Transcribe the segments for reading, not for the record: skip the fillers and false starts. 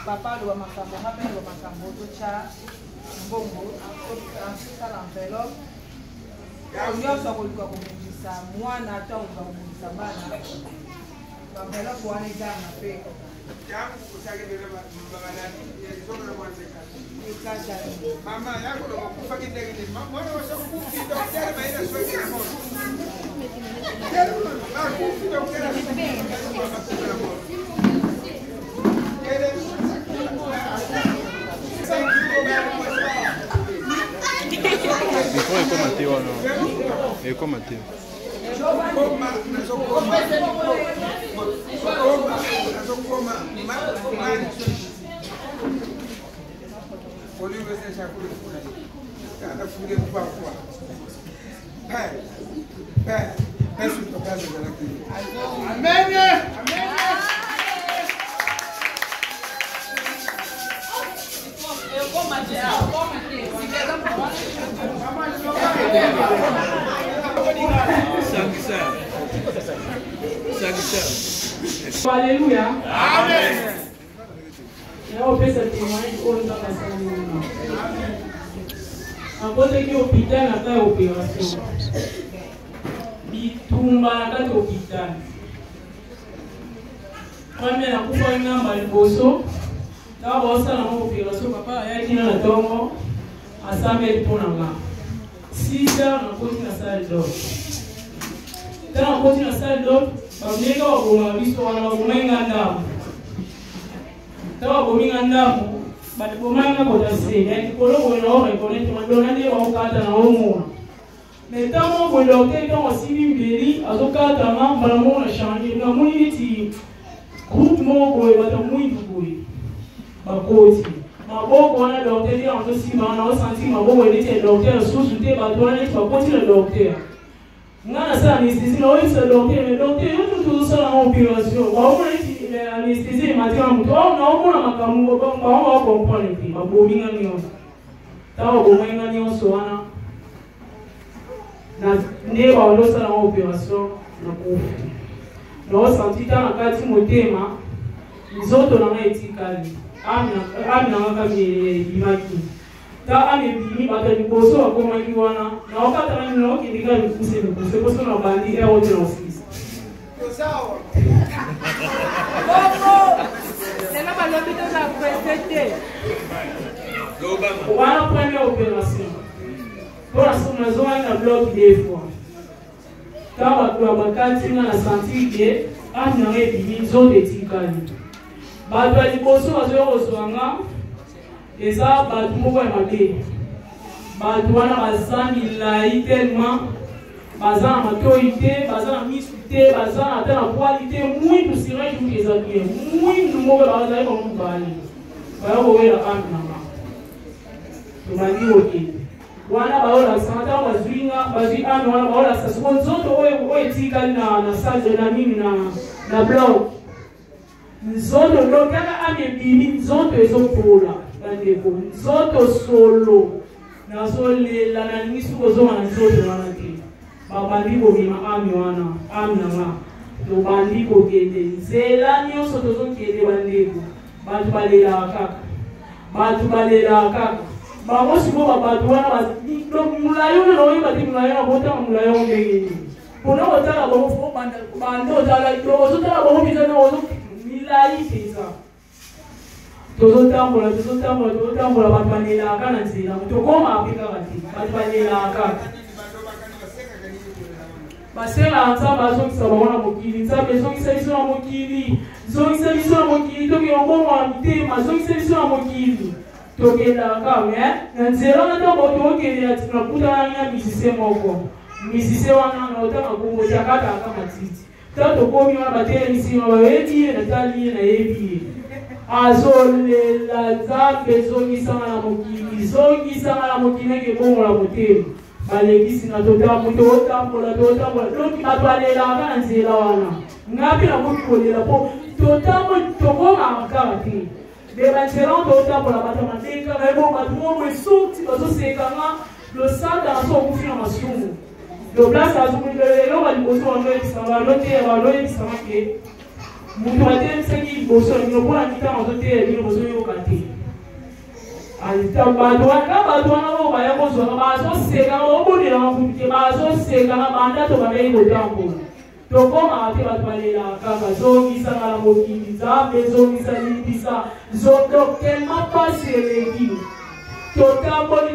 Papa doit m'accommoder, maman doit m'accommoder, tout ça, bongo, ensuite à l'enveloppe. On y a ça pour le corps comme ça. Moi, n'attends pas comme ça. L'enveloppe pour aller dans la paix. Maman, il y a un peu de fucking negative. Moi, je suis un peu de docteur, mais il est soigné à mort. E come Matteo no? E come Matteo? Alléluia. Amen. On fait ce témoignage pour nous en côté qui hôpital n'a pas opération. Bitumba n'a pas hôpital. Quand même la coupe n'a pas le bosso. D'abord ça n'a pas opération. Papa a été dans le tombeau à 100 mètres pour la 6 heures on continue la salle d'eau. Quand on continue la salle d'eau, on est là on a vu on a au tawa bominga ndamu bali bomanga kodase yani kolo bono reconnaître mandona ne ba okata na omo mais tamo bono ke to osini mbiri azokata ma malamu na changer na muniti groupe moko e bata muito boy bakoti maboko na docteur ya ndo sima na osanti maboko ele te docteur susu te ba dona ne bakoti na docteur ngana sa anesthésie na oisa docteur mais docteur yo tout ça en opération ba o anesthésie matin muto na omona makamu ba ba comprendre ti babominga nyo tawo bominga nyo soana na ne ba lo sala opération na kufu no santita na kati motema nzoto na etikali amina ngaka bimaki ta ame bimi bato liboso akoma kiwana na okata na no kindika bikuse bikuse na bandi e wote na office sawa c'est là bas l'hôpital la préfecté on va première opération pour la sommation na bloc des fois quand on va bakati na sentir que amina bimi zo de tikali bato liboso azozwanga eza bato moko ya mabe bato wana baza milai tellement baza na matoi te baza na misu te baza na ata na poili te mwindu sirange muke eza bien mwindu moko bazali bamobali baya kowela aminanga tobandi okende wana baolakisa ata bazwinga bazwi ami wana baolakisa siko nzoto oyo etikali na sage na nini na blog nzoto lokaka ami ebimi nzoto ezopola bandeko nzoto solo nazolela nalingi soki ozonga na nzoto wana te babandi kobima ami wana ami nanga tobandi kokende nzela nyonso tozokende bandeko bato balelaka kaka bango sikoyo babato wana mulayi ona naoyeba te mulayi ona botanga mulayi o ndenge nini mpona kotala bongo bande ozotala bongo mizana ozo milayi mpenza tozotambola bato balelaka na nzela tokoma ape kaka te bato balelaka basela nzambe azongisa bango na mokili nzambe ezongisa biso na mokili zongisa biso na mokili tokende mbongo ya mitema zongisa biso na mokili tokendaka na nzela na ntango tokende nakutana na misise moko misise wana na otanga bongo tiakataka matiti ta tokomi wana batelemisi bayebi ye natali ye nayebi ye azolela nzambe ezongisanga na mokili ezongisanga na mokili ndenge ebongola motema balekisi na totambola donki bato alelaka na nzela wana ngapi nakoki kolela mpo tokongaka kaka te me banzela totambola bato madekaka ebo bato momo esoti bazosekanga losanda naso okufi na masumu loplase azokulelo baliboso baloyebisama ke mutu atelemisaki liboso bino mpona mitanga azoteya bino bozoyoka te bato wana oyo baya kozwaka bazoseka obonelaka kutu te bazosekanga banda to bandaki kotambola tokomaka te bato balelaka kaka zongisanga na mokili nzambe ezongisa libisa zotokema mpasi elengi totamboli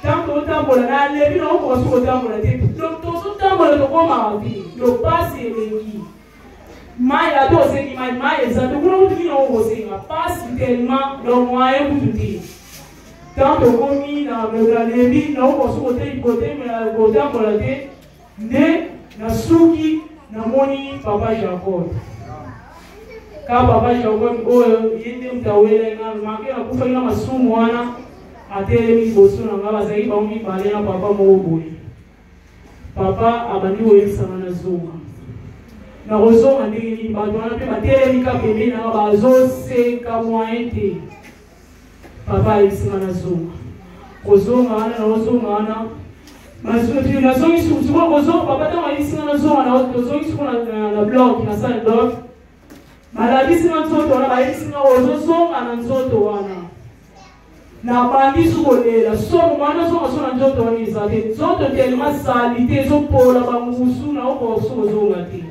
tanto otambola na lebi na okoka soki otambola te tozotambola tokomaka te lopasi elengi mai ate osengi mai eza tokuna kutu kina okosenga pasi tellement lomoye kutu te tanto okomi na lebi na okoka soki kotambola te nde nasuki namoni papa Jacob ka papa Jacob oyo ye nde mutu awelenga make nakufaki na masumu wana atelemi liboso na nga bazalaki bango mibale na papa moko boye papa abandi koyebisanga na zonga na kozonga ndenge nini bato wana mpe batelemi ka pembeni nanga bazoseka moyen te papa ayebisanga na zonga kozonga wana na kozonga wana nazongi sikoyo kozonga papa ntango ayebisinga na zonga tozongi sikoyo na blok na sale blok balabisinga nzoto wana bayebisinga ozozonga na nzoto wana na bandi sukolela somo mwana zonga so na nzoto wana eza te nzoto telema sali te ezopola bangusu na okoka sokozonga te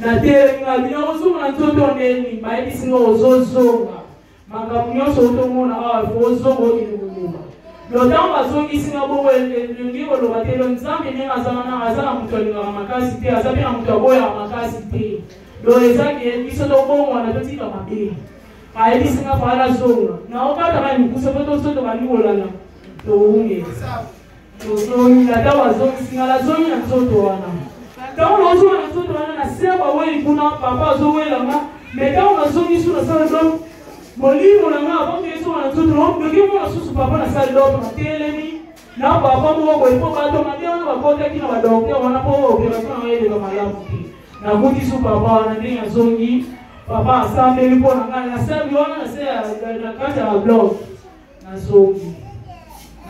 na telinga bina ozonga na nzoto ndeni bayebisinga ozozonga makambo nyonso otomona awa fo ozonga okende kolumba lotango bazongisinga bongo elingi koloba te lo nzambe ndenge aza na moto alingaka makasi te aza mpe na moto aboyaka makasi te lo ezaki biso tobongwana totika mabe ayebisinga fala zonga na okata bani mkusa po tosoto bani kolana tounge tozongi ata bazongisinga la zongi na nzoto wana ntango nazonga na nzoto wana na seba weli kuna papa azowelanga me ntango nazongisu na sala do molimo na nga avant ezonga na nzoto nokimona susu papa na sala do na telemi na papa moko boye mpo bato mabe wana bakotaki na badokter wana mpo opération na yeleka malamu te nakuti su papa wana ndenge azongi papa asambeli mpo na ngai nasambi wana na kati ya blog nazongi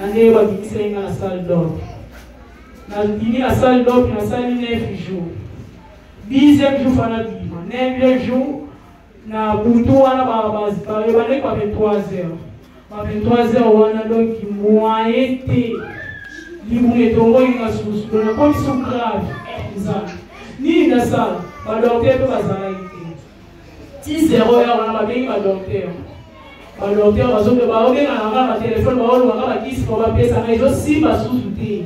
na ndenge babimisai nga na sale dop nabimi na sale dop nasali 9 jours 10e jour fana bima 9e jour na butu wana bandeki ba 23h wana donc moyen te libunga etongoki nga susu dona komi su grave nzambe nini nasala badokter mpe bazalaki te 10h ya wana babengi badokter bazobe baobenga nanga batelefone baolobaka bakisi po bapesanga ezosimba susu te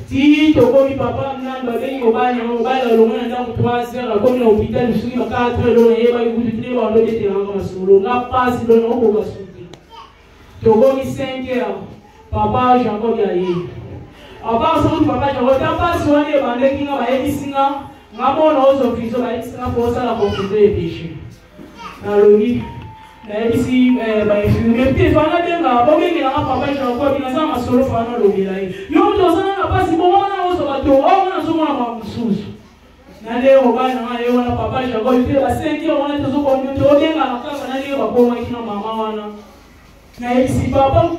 ti tokomi papa nani babengi mobali alongwe na ntango 3h akomi na hôpital soki ba 4h lona yebaki kutu tine baondodetelanga masolo nga pasi lona okoka suki tokomi 5h papa Jacob aye abasoki papa Jacob tapasi wana ebandeki nga bayebisinga nga mona ozokristo bayebisinga po osala confusion ya péché nalobi nayebisi bainfirmier te fana benga bobengelanga papa Jacob naza masolo fana lobela ye yo moto ozana na pasi bo wana ozoka to wana azomona mamosusu nande mobali nanga ye wana papa Jacob te ba5 wana tozokomi tobengana kaka nandenge bakomaki na mama wana nayebisi papa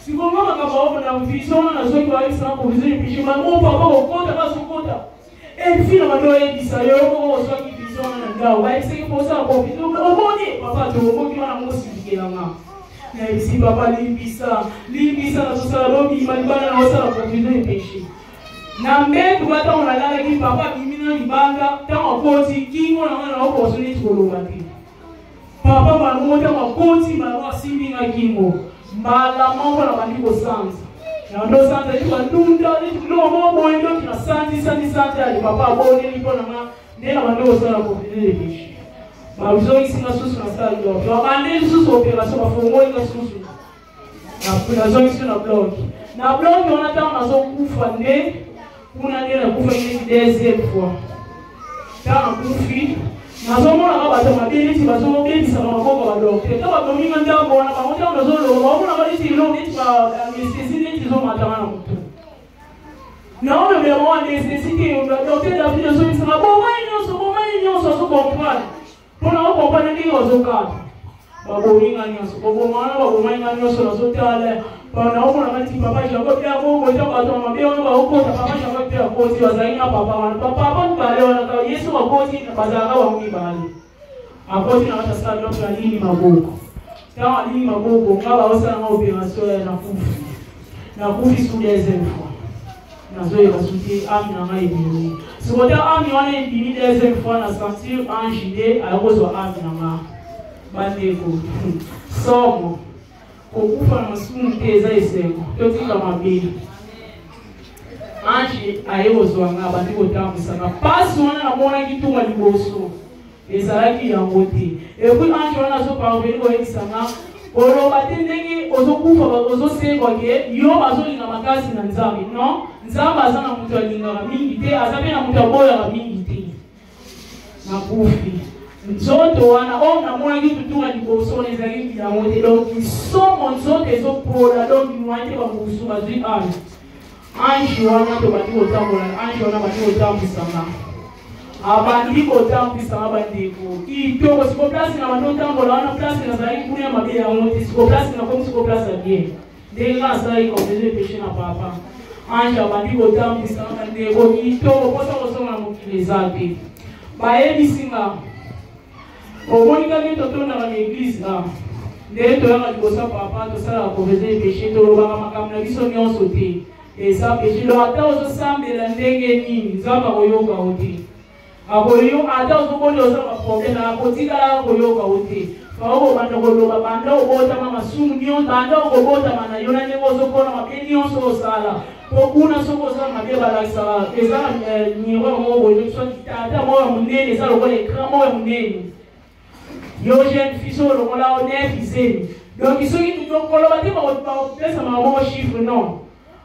sikonga makambo aoko na vision wana nazoki bayebisanga provision epiche mamo papa okota basokota efina bando oyebisa yo ozwaki vision wana na ndao bayebisaki posala profite omoni papa tomoki wana mosilikelanga nayebisi papa limbisa nazosala lobima libanda naosala provision epiche na mbetu batango nalalaki papa bimina libanda ntango akoti kingo na wana naokoso neti koloba te papa bango ntango akoti bango asimbinga kingo mbala moko na bandi kosanza na ndo sanza eti bandunda eti lomo boye ndoki na santi ali papa aboneli mpo na nga nde na bandi kosala profite de péché bazongisinga susu na sala blok babandeli susu opération bafongolinga susu nazongisi na blok wana ntango nazokufa nde kuna nde nakufa neti 2e fois ntango nakufi nazomona ka bato mabe neti bazobebisaka maboko badokter to bakominga ntango wana bango ntango nazoloba bamonaka neti eloko neti baanestesi neti ezomatanga na motu naomemela bango anestesi te docteur david azobisaka bomai nyonso azokomprane mpona okomprane ndenge bazokata babominga nyonso bobomana babomainga nyonso nazotala naomona kati papa jacob ya bongo ta bato mabe wana baokota papa jacob ya koti bazali na papa wana papa mibale wana ka yesu akoti bazalaka bango mibale akoti na kati asala biloko ya lini maboko ntango alini maboko nga baosalanga opération ya nakufi sous deuxième fois nazoyeba soki ami na ngai ebimi sikota ami wana ebimi deuxième fois na sentir angide ayokozwa ami na nga bandeko somo kokufa na masumu te eza esengo totika mabe ange ayekozwanga bandi kotambwisanga pasi wana namonaki tunga liboso ezalaki yango te epui ange wana azoparveni koyebisanga oloba te ndenge ozokufa ozosengwa ke yo bazolinga makasi na nzambe non nzambe aza na moto alingaka mingi te aza mpe na moto aboyaka mingi te nakufi nzoto wana oyo namonaki tutunga liboso wana ezalaki yango te donc isomo nzoto ezopola donc mwante bamosusu bazwi ange wana tobandi kotambola ange wana bandi kotambwisanga abandi kotambwisanga bandeko kitoko siko place na bandi kotambola wana place nazalaki kuna ya mabe yango te siko place nakomi siko place ya bien ndenge asalaki confession péché na papa ange abandi kotambwisanga bandeko kitoko mposa kosonga na mokili eza te bayebisinga omonika nde totondaka na eglise nde toyaka liboso papa tosalaka confession péché tolobaka makambo na biso nyonso te eza péché lo ata ozosambela ndenge nini nzambe akoyoka o te ata ozoboni oza baproblème akotikalaka koyoka o te faokobanda koloba banda obotama masumu nyonso banda okobotama na yo na ndenge ozokona mabe nyonso osala po kuna soki osala mabe balakisaka eza miroir moko boye ata moko ya monene eza lokola écran moko ya monene yo jeune fille so lokola onefiseni donc soki koloba te bapesamaka moko chiffre non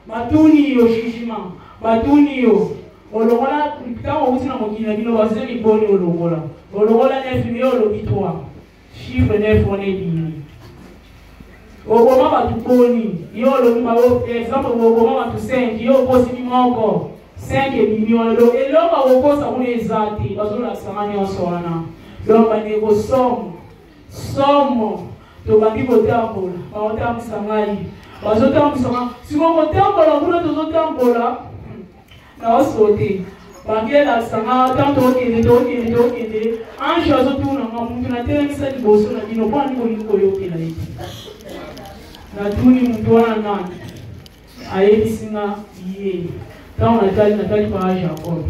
batuni yo jugement batuni yo olokola ntango okuti na mokili na bino baze miboni olokola 9 yo olobi 3 chiffre 9 wana ebimi oboma bato boni yo olobi exemple oboma bato 5 yo okosimi moko 5 ebimi wana eloko akokosa kuna eza te bazolakisanga nyonso wana donc bandeko somo tobandi kotambola baotambwisa ngai bazotambwisanga siko kotambola kuna tozotambola naosote babielakisanga tanto tokende ange azotunanga mutu natelemisa liboso na bino mpona ndikolingi koyokela ete natuni mutu wana nani ayebisinga ye ntango natali papa jacob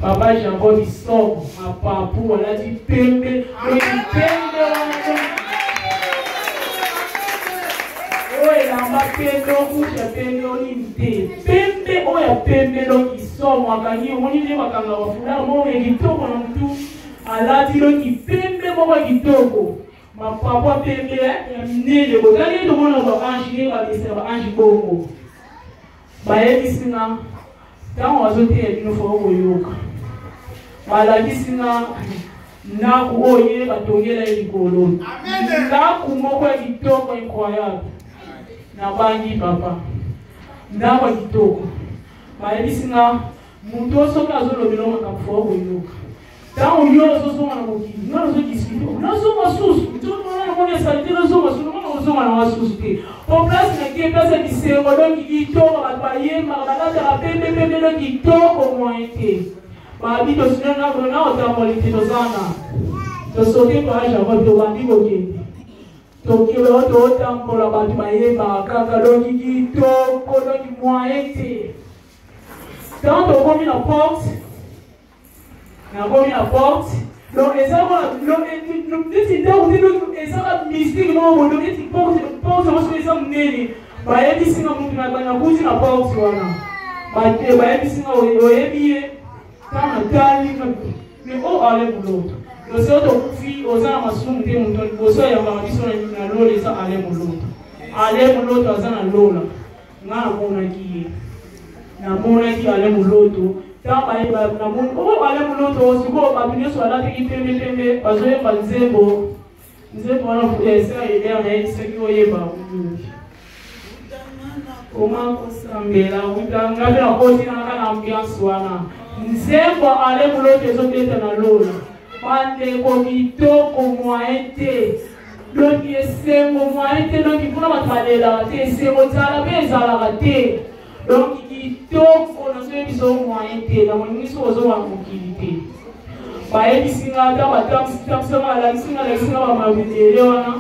papa jacob soko mapapu alati pembe elamba pembe okusha pembe olini te pembe oyo ya pembe loki somo akangi omoni nde bakanga bafulala moko ya kitoko na mutu alati loki pembe moko ya kitoko mapapu ya pembe ya minene botali tomona baange nde babesela baange bongo bayebisinga ntango bazoteya bino fo okoyoka balakisina ndaku oyo batongela ye likolo ndaku moko ya kitoko incroyable na bangi papa ndaku ya kitoko bayebisinga mutu osoki azolobela makambo fo okoyoka ntango yo ozozonga na mokili nga nazodiscute nazonga susu mona esalite nazonga susu mona ozonga na wasusu te po place nakie place ya bisengo donki kitoko bato bayembaka balataka pembepembe do kitoko moyen te babi tosinana otambola te tozana tosoki paajava tobandi kokende tokeba totambola bato bayembaka kaka donki kitoko donki moyen te tant tokomi na porte donc neti ndako ezaka mystique moko donc neti porte mosuku eza monene bayebisinga mutu nakuti na porte wana bayebisinga oyebi ye tana tali mais ale moloto losi oyo tokufi oza na masumu te moto liboso ayambaka biso na lola eza ale moloto aza na lola nga namonaki ye ale moloto tant baye ba na mun o wale muloto siko babinyo so ala te pembe bazoye banzembo nzembo na fuesa ile na seki oyeba Oma kusambela utanga bila koti na kana ambiance wana nzembo ale muloto ezoketa na lola pande ko kitoko moite donc esengo moite donc kuna batalela te esengo tsala bezala te donc kitoko na so biso moite na moniso ozo wa mukilite baebi singa ta batamsama la singa ba mabitele wana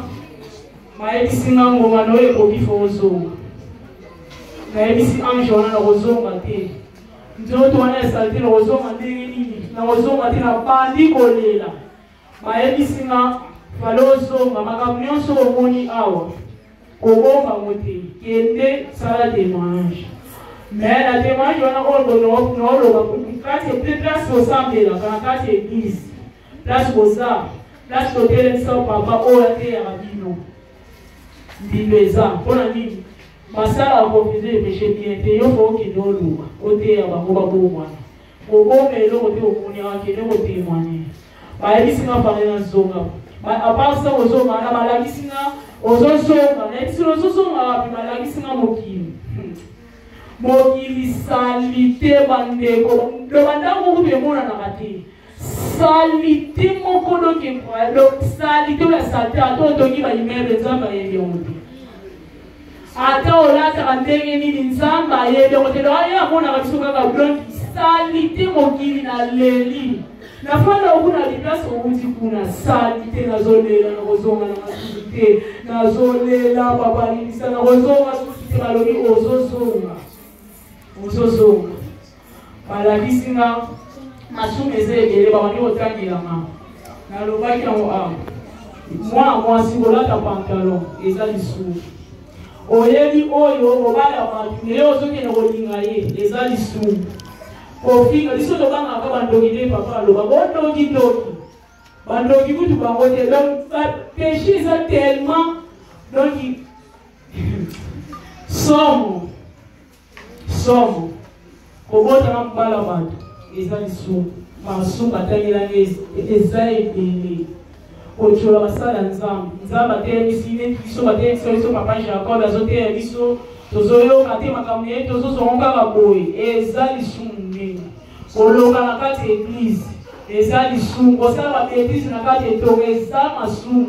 baebi singa ngoma no ekobifo ozo baebi si ange wana na ozonga te nzoto wana esalite na ozonga ndenge nini na ozonga te na bandi kolela baebi singa falozonga makambo nyonso omoni awa kobomba mote kende sala témoignage mais la témoignage wana oyo noloba kati place osambela kana kati église place koza place kotelemisa papa oyo ateyaka bino mbindo eza mpona nini basala bakonfuse epeche bien te yo fo okende oluka oteya bango babomwana kobomba eloko te omoni akende kotémoigne bayebisinga fane na zonga aparsa ozonga wana balakisinga ozozonga nayebisina ozozonga wapi balakisinga mokili mokili salite bandeko loba ntango kutu emonanaka te salite moko doke salite oyo salite ata otongi baimeble nzambe ayebi yango te ata olataka ndenge nini nzambe ayebi yango te loaye amonaka biso kaka blonki salite mokili na leli nafanda okuna liplasi okuti kuna salite nazolela nakozonga na masuki te nazolela babalimisa nakozonga suki te balobi ozozonga balakisinga masumu eza ebele babandi kotangelanga nalobaki yango awa mwana mwasi kolata pantalon eza lisumu oyebi oyo obala matu naye ozokende kolinga ye eza lisumu kofinga liso tobangaka bandoki te papa aloba bondoki bandoki kutu bango te donc péché eza tellement donc somo kobotana mobala bato eza lisumu masumu atangelanga eza ebele kocola basala nzambe atelemisi neti biso batelemisa biso papa jacob azoteya biso tozoyoka te makambo ye tozozongo kaka boye eza lisumu ndenge koloka na kati église eza lisumu kosala babetise na kati etongo eza masumu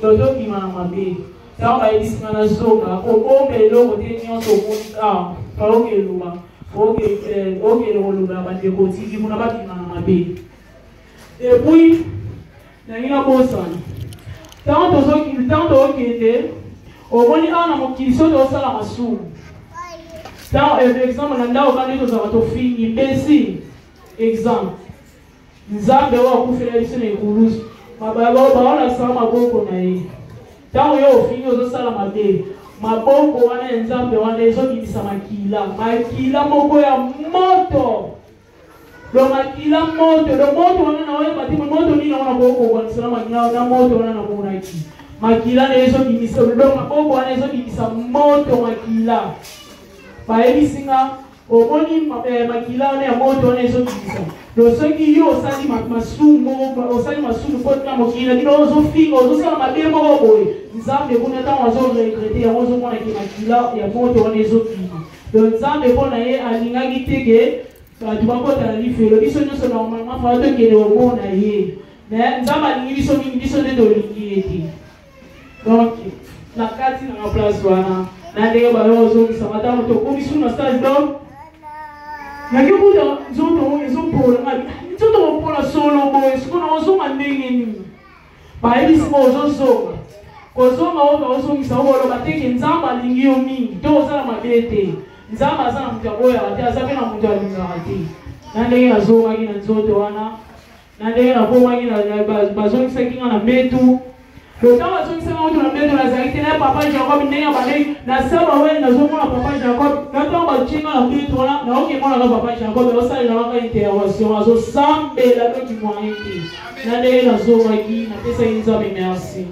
tozokima na mabe ntango bayebisinga na zonga kobomba eloko te nyonso omoni paokeloba okele koloba na bandeko tiki kuna bakima na mabe epuis nangi na bosana ntango tokende omoni awa na mokili so tozosala masumu exemple na ndako kandi tozala tofingi mbesi exemple nzambe oyo akufela biso na ekulusu baolakisaka maboko na ye ntango yo ofingi ozosala mabe maboko wana ya nzambe wana ezobimisa makila moko ya moto lo makila moto wana na oyeba te moto nini wana kokokwanisana makila na moto wana na monaki makila na ezobimisa lo maboko wana ezobimisa moto makila bayebisinga omoni makila wana ya moto wana ezobimisa lo soki yo osali masumu mpona mokili bino ozofinga ozosala mabe moko boye nzambe kuna ntango azoregrete yango ozomonaki makila ya moto wana ezobima lo nzambe mpona ye alingaki teke bato bakotala lifelo biso nyonso normalement fala tokende omona ye mais nzambe alingi biso mingi biso nde tolingi ye te donc na kati na place wana na ndenge bayo ozongisama ntango tokomi sunu na stage donc nake kuta nzoto ezopola nzoto opola solo boye sikona ozonga ndenge nini bayebisinga ozozonga kozonga oyo baozongisa oyo oloba teke nzambe alingi yo mingi to ozala mabe te nzambe aza na moto aboyaka te aza mpe na moto alingaka te na ndenge nazongaki na nzoto wana na ndenge nabomaki bazongisaki nga na mbetu lotango bazongisaka moto na mbetu nazalaki te na papa jacob ndenge abandeki nasaba we nazomona papa jacob natango bacinga na mbetu wana naokemonaka papa jacob osalelakaka intervention azosambela doki moyen te na ndenge nazongaki napesaki nzambe merci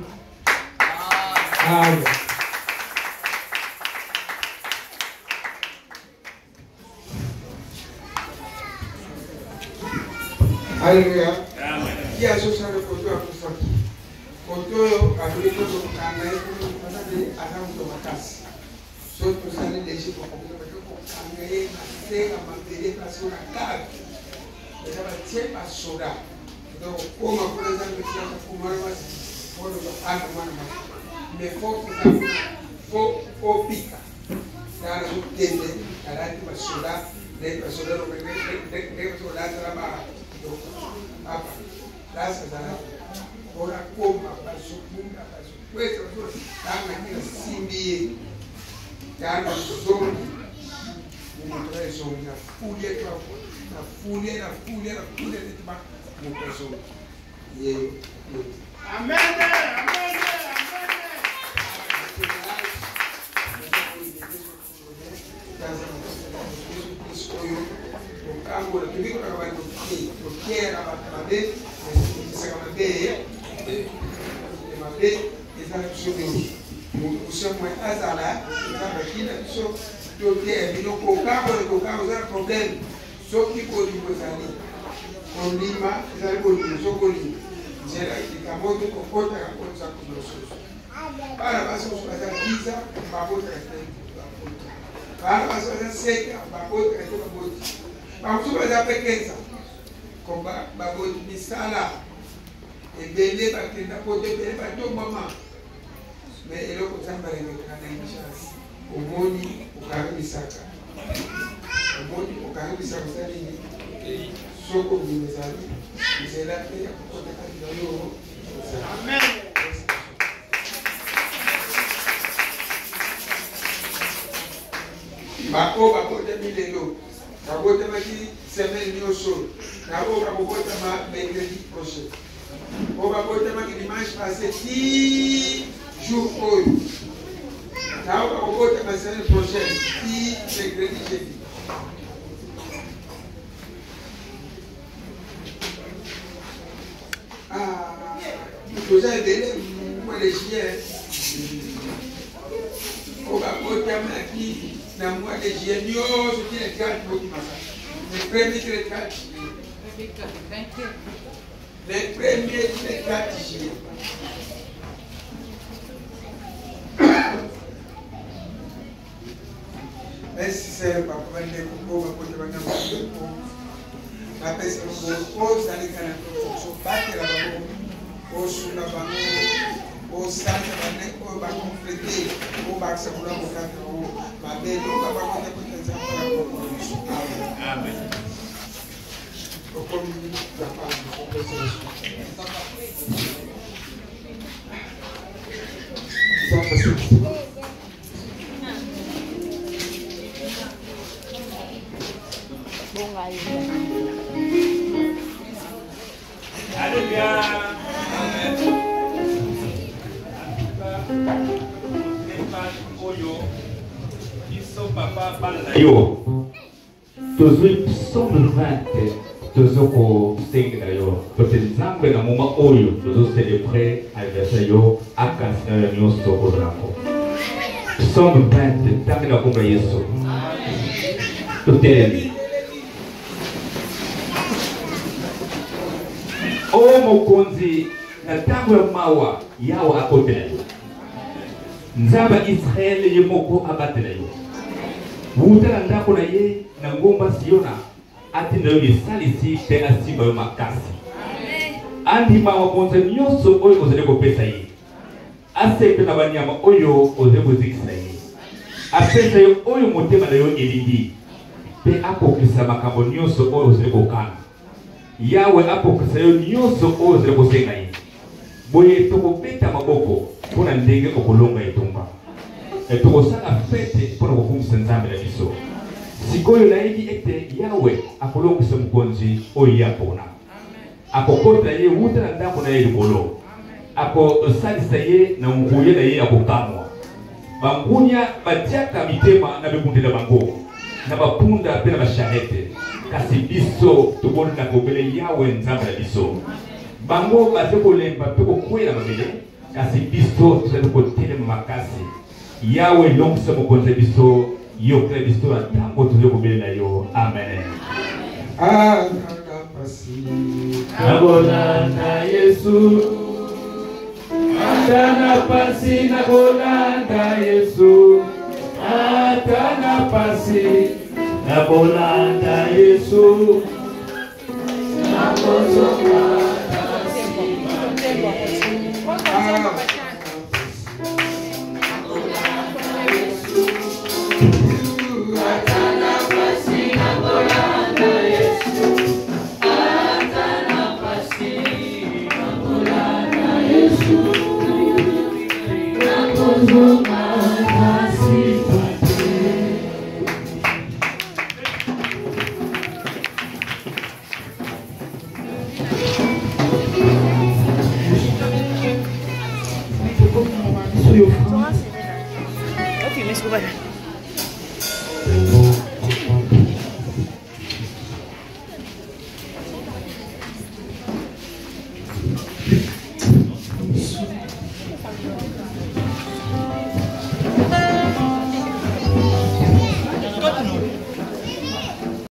Alléluia. Qui a ce genre de photo à tout ça? Photo à tous les autres caméras, on a des agents de vacances. Sauf que ça les léger pour qu'on puisse c'est à m'appeler parce qu'on a carte. Et ça va tirer par soda. Donc, comme on peut les investir pour moi, pour le mais faut que ça faut piquer. Dans le thème, à la tête soda, les soda, les soda, là, ça va. Ora koma bazokunda bazokweza bazotanga kila simbi kana zongi mutore zongi na fulie kwa na fulie letima mutore zongi ye amen amen ebele bakenda kote ebele bato mama mais eloko nzambe alingaka na chance omoni okarebisaka oza nini soko obimi ezali nzela mpe ya kokotaka na yo bako bakotami lelo bakotamaki semaine nyonso nabo bakokotama mercredi prochain. On va porter ma dimanche passé 10 jours. On va porter ma semaine prochaine 10 mercredi jeudi. Vous avez donné moi les chiens. On va porter ma qui dans moi les chiens. Yo, je dis les gars qui m'ont les premiers 4. Les premiers 4 juillet. Merci Seigneur, papa, pour la personne qui pose dans les canaux, qui battent la banque, qui sont la banque, qui sont la banque, qui compléter, qui va accepter la banque, qui va Amen. Alléluia. Yo, tozwi psaume 20 tozoko sengela yo parce nzambe na moma oyo tozo célébrer anniversaire yo akansina yo nyonso ozalako psaume 20 ntango na komba yesu totelemi o mokonzi na ntango ya mawa yawe akotela yo nzambe israele ye moko abatela yo wuta na ndako na ye na ngomba siona atinda yo lisalisi mpe asimba yo makasi andima makonzi nyonso oyo ozali kopesa ye asepe na banyama oyo ozali kozikisa ye apesa yo oyo motema na yo elingi mpe akokisa makambo nyonso oyo ozali kokana yawe akokisa yo nyonso oyo ozali kosenga ye boye tokobeta maboko mpona ndenge okolonga etumba tokosala fete mpona kokumisa nzambe na biso sikoyo nayebi ete yawe akolongisa mokonzi oyo ye apona akokotela ye wuta na ndako na ye likolo akosalisa ye na nguya na ye akokamwa bangunya batiaka mitema na bikundela bango na bapunda mpe na basharete kasi biso tokoni na kobele yawe nzambe na biso bango baze kolemba mpe kokwela mabele kasi biso tozali kotelema makasi yawe longisa mokonzi biso yokela biso na ntango tozali kobele na yo amen. Nakolanda Yesu, atana pasi. Nakolanda Yesu, atana pasi. Nakolanda Yesu, nakozonga